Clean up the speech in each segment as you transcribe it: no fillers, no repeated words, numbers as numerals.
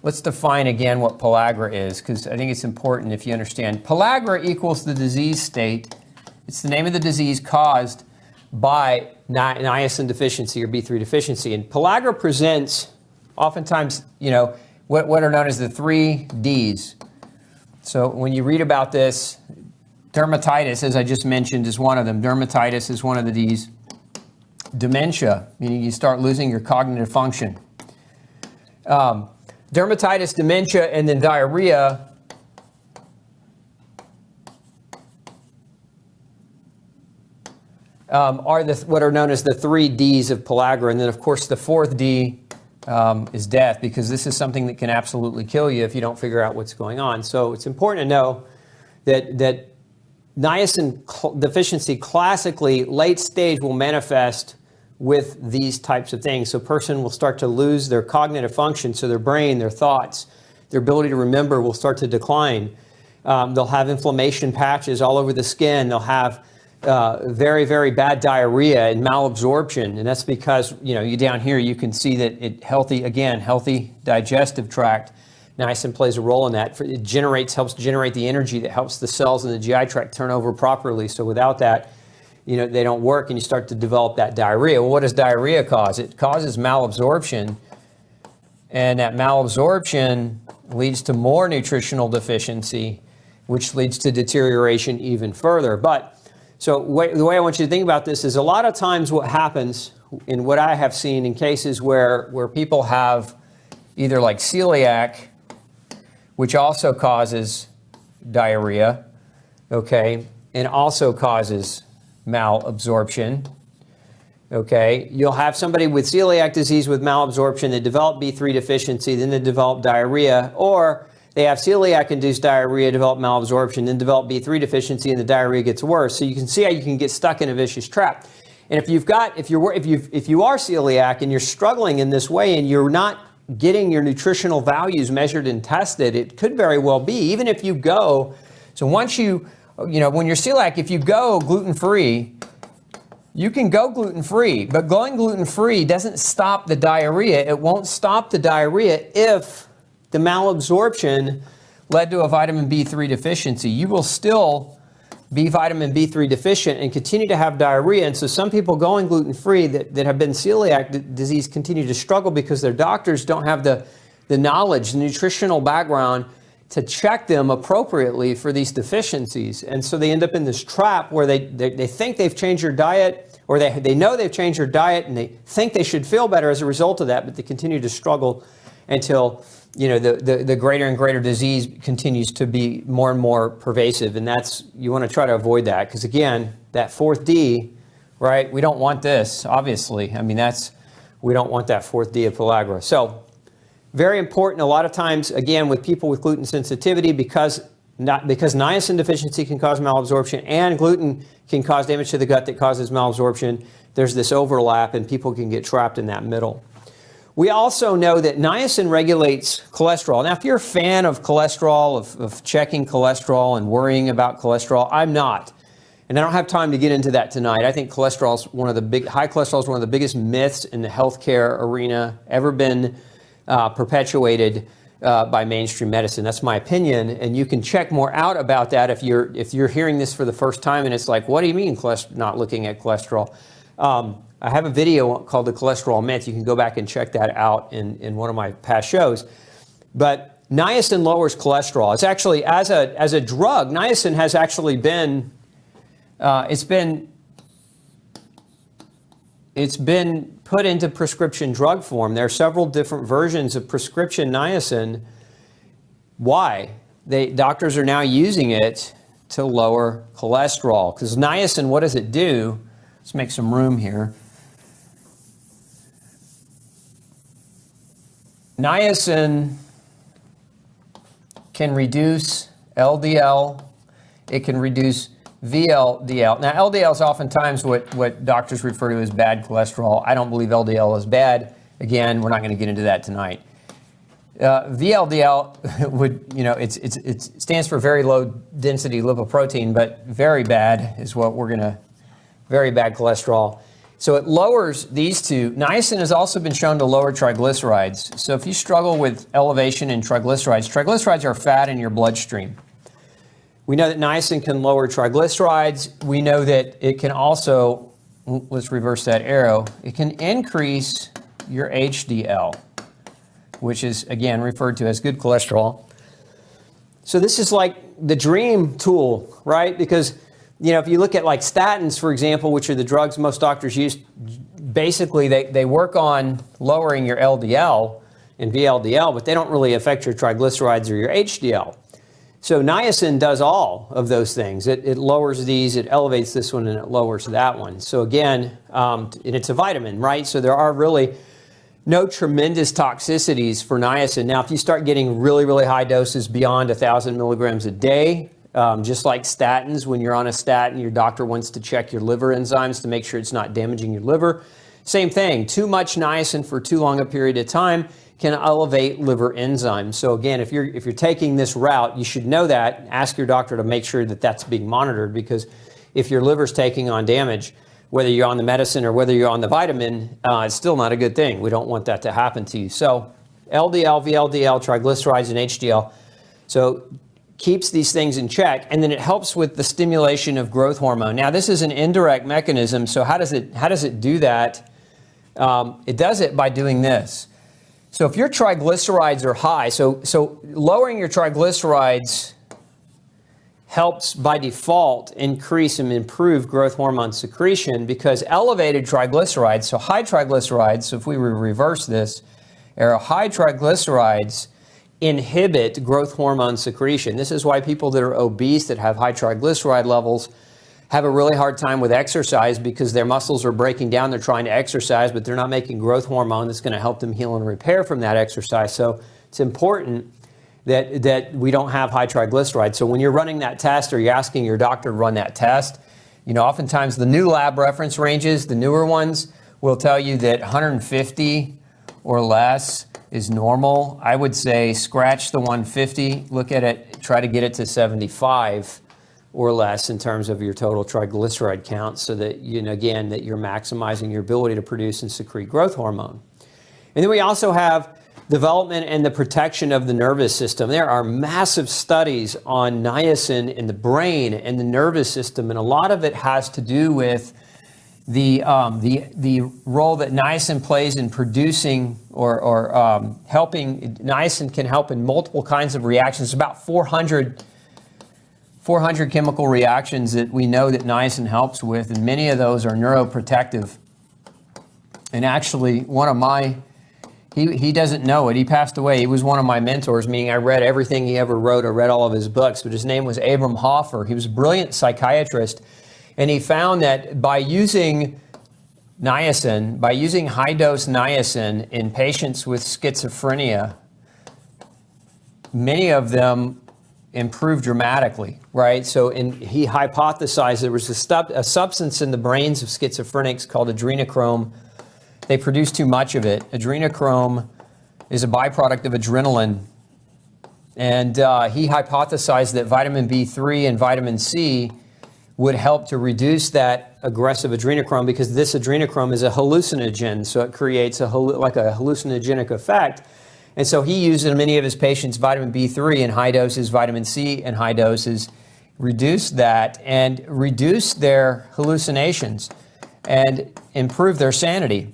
let's define again what pellagra is, because I think it's important if you understand. Pellagra equals the disease state. It's the name of the disease caused by niacin deficiency or B3 deficiency. And pellagra presents oftentimes, what are known as the 3 Ds. So when you read about this, dermatitis, as I just mentioned, is one of them. Dermatitis is one of the Ds. Dementia, meaning you start losing your cognitive function. Dermatitis, dementia, and then diarrhea are what are known as the 3 Ds of pellagra. And then, of course, the 4th D is death, because this is something that can absolutely kill you if you don't figure out what's going on. So it's important to know that niacin deficiency classically, late stage, will manifest with these types of things. So a person will start to lose their cognitive function, so their brain, their thoughts, their ability to remember will start to decline. They'll have inflammation patches all over the skin. They'll have very, very bad diarrhea and malabsorption. And that's because, you down here, you can see that healthy digestive tract. Niacin plays a role in that. It helps generate the energy that helps the cells in the GI tract turn over properly. So without that, they don't work, and you start to develop that diarrhea. Well, what does diarrhea cause? It causes malabsorption, and that malabsorption leads to more nutritional deficiency, which leads to deterioration even further. So the way I want you to think about this is, a lot of times what happens, in what I have seen in cases where people have either like celiac, which also causes diarrhea, okay, and also causes malabsorption, okay. You'll have somebody with celiac disease with malabsorption, they develop B3 deficiency, then they develop diarrhea, or they have celiac-induced diarrhea, develop malabsorption, then develop B3 deficiency, and the diarrhea gets worse. So you can see how you can get stuck in a vicious trap. And if you are celiac and you're struggling in this way, and you're not getting your nutritional values measured and tested, it could very well be, even if you go, so once when you're celiac, if you go gluten-free, you can go gluten-free, but going gluten-free doesn't stop the diarrhea. It won't stop the diarrhea if the malabsorption led to a vitamin B3 deficiency. You will still be vitamin B3 deficient and continue to have diarrhea. And so some people going gluten-free that have been celiac disease continue to struggle because their doctors don't have the knowledge, the nutritional background to check them appropriately for these deficiencies. And so they end up in this trap where they think they've changed their diet, or they know they've changed their diet, and they think they should feel better as a result of that, but they continue to struggle until the greater and greater disease continues to be more and more pervasive. And you want to try to avoid that, because again, that 4th D, right? We don't want this, obviously. I mean, we don't want that 4th D of pellagra. So very important a lot of times, again, with people with gluten sensitivity, because niacin deficiency can cause malabsorption and gluten can cause damage to the gut that causes malabsorption. There's this overlap, and people can get trapped in that middle. We also know that niacin regulates cholesterol. Now, if you're a fan of cholesterol, of checking cholesterol and worrying about cholesterol, I'm not. And I don't have time to get into that tonight. I think high cholesterol is one of the biggest myths in the healthcare arena ever been perpetuated by mainstream medicine. That's my opinion, and you can check more out about that if you're hearing this for the first time and it's like, what do you mean not looking at cholesterol? I have a video called The Cholesterol Myth. You can go back and check that out in one of my past shows. But niacin lowers cholesterol. It's actually, as a drug, niacin has actually been it's been put into prescription drug form. There are several different versions of prescription niacin. Why? Doctors are now using it to lower cholesterol. Because niacin, what does it do? Let's make some room here. Niacin can reduce LDL. It can reduce VLDL. Now, LDL is oftentimes what doctors refer to as bad cholesterol. I don't believe LDL is bad. Again, we're not going to get into that tonight. VLDL it stands for very low density lipoprotein, but very bad is what very bad cholesterol. So it lowers these two. Niacin has also been shown to lower triglycerides. So if you struggle with elevation in triglycerides, triglycerides are fat in your bloodstream. We know that niacin can lower triglycerides. We know that it can also, let's reverse that arrow, it can increase your HDL, which is, again, referred to as good cholesterol. So this is like the dream tool, right? Because if you look at like statins, for example, which are the drugs most doctors use, basically they work on lowering your LDL and VLDL, but they don't really affect your triglycerides or your HDL. So niacin does all of those things. It lowers these, it elevates this one, and it lowers that one. So again, and it's a vitamin, right? So there are really no tremendous toxicities for niacin. Now, if you start getting really, really high doses beyond 1,000 milligrams a day, just like statins, when you're on a statin, your doctor wants to check your liver enzymes to make sure it's not damaging your liver. Same thing, too much niacin for too long a period of time can elevate liver enzymes. So again, if you're taking this route, you should know that. Ask your doctor to make sure that that's being monitored, because if your liver's taking on damage, whether you're on the medicine or whether you're on the vitamin, it's still not a good thing. We don't want that to happen to you. So LDL, VLDL, triglycerides, and HDL. So keeps these things in check, and then it helps with the stimulation of growth hormone. Now, this is an indirect mechanism, so how does it do that? It does it by doing this. So if your triglycerides are high, so lowering your triglycerides helps by default increase and improve growth hormone secretion, because elevated triglycerides, so high triglycerides, so if we reverse this arrow, high triglycerides inhibit growth hormone secretion. This is why people that are obese, that have high triglyceride levels, have a really hard time with exercise, because their muscles are breaking down. They're trying to exercise, but they're not making growth hormone that's going to help them heal and repair from that exercise. So it's important that we don't have high triglycerides. So when you're running that test, or you're asking your doctor to run that test, oftentimes the new lab reference ranges, the newer ones, will tell you that 150 or less is normal. I would say scratch the 150, look at it, try to get it to 75 or less in terms of your total triglyceride count, so that, again, that you're maximizing your ability to produce and secrete growth hormone. And then we also have development and the protection of the nervous system. There are massive studies on niacin in the brain and the nervous system, and a lot of it has to do with the role that niacin plays in producing or helping. Niacin can help in multiple kinds of reactions. About 400 chemical reactions that we know that niacin helps with, and many of those are neuroprotective. And actually, one of my, he doesn't know it, he passed away. He was one of my mentors, meaning I read everything he ever wrote. I read all of his books, but his name was Abram Hoffer. He was a brilliant psychiatrist, and he found that by using niacin, by using high-dose niacin in patients with schizophrenia, many of them improved dramatically, right? So he hypothesized there was a substance in the brains of schizophrenics called adrenochrome. They produce too much of it. Adrenochrome is a byproduct of adrenaline. And he hypothesized that vitamin B3 and vitamin C would help to reduce that aggressive adrenochrome, because this adrenochrome is a hallucinogen, so it creates like a hallucinogenic effect. And so he used in many of his patients vitamin B3 in high doses, vitamin C in high doses, reduced that and reduced their hallucinations and improved their sanity.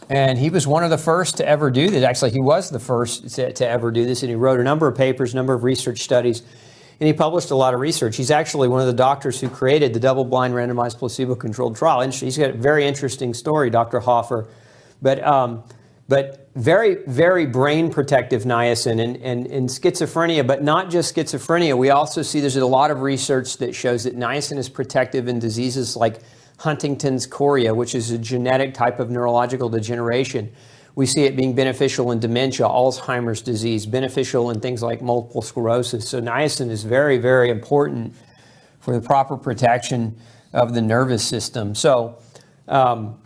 And he was one of the first to ever do this. Actually, he was the first to ever do this, and he wrote a number of papers, a number of research studies, and he published a lot of research. He's actually one of the doctors who created the double-blind randomized placebo-controlled trial. And he's got a very interesting story, Dr. Hoffer. But very, very brain protective niacin in schizophrenia, but not just schizophrenia. We also see there's a lot of research that shows that niacin is protective in diseases like Huntington's chorea, which is a genetic type of neurological degeneration. We see it being beneficial in dementia, Alzheimer's disease, beneficial in things like multiple sclerosis. So niacin is very, very important for the proper protection of the nervous system. So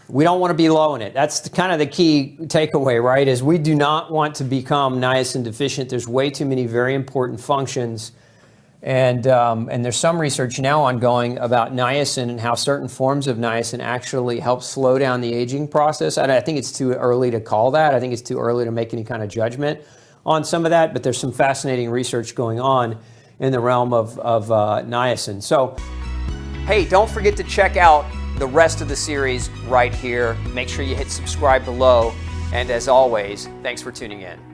we don't want to be low in it. That's kind of the key takeaway, right? Is we do not want to become niacin deficient. There's way too many very important functions And there's some research now ongoing about niacin and how certain forms of niacin actually help slow down the aging process. I think it's too early to call that. I think it's too early to make any kind of judgment on some of that, but there's some fascinating research going on in the realm of niacin. So, hey, don't forget to check out the rest of the series right here. Make sure you hit subscribe below. And as always, thanks for tuning in.